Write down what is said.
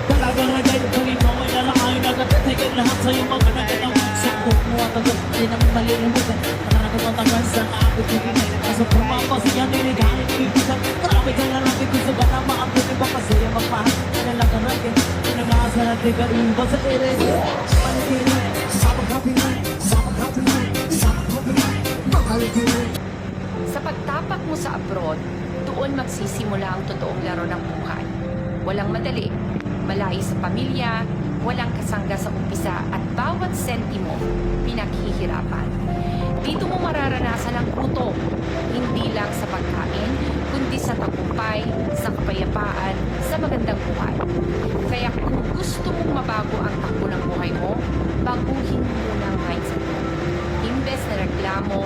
Talagang nagay pa rin mo ay lalakain agad at higit lahat sa'yo magkakatawa. Sukot mo at agad, di naman malilimutan. Mananagot ang tagal sa aking pagiging. Kaso pumapasya niligahin, ibigan. Marami kang lalaki gusto ba na maabot iba masaya magmahal. Pinalagang rakin, pinag-aasa natin ka iba sa ere. Panikinig, sabang kapinig, sabang kapinig, sabang kapinig, makalikinig. Sa pagtapak mo sa abroad, doon magsisimula ang totoong laro ng buhay. Walang madali, malayo sa pamilya, walang kasangga sa umpisa at bawat sentimo pinaghihirapan. Dito mo mararanasan ang gutom, hindi lang sa pagkain, kundi sa tagumpay, sa kapayapaan, sa magandang buhay. Kaya kung gusto mong mabago ang takbo ng buhay mo, baguhin mo muna ang mindset mo. Imbes na reklamo,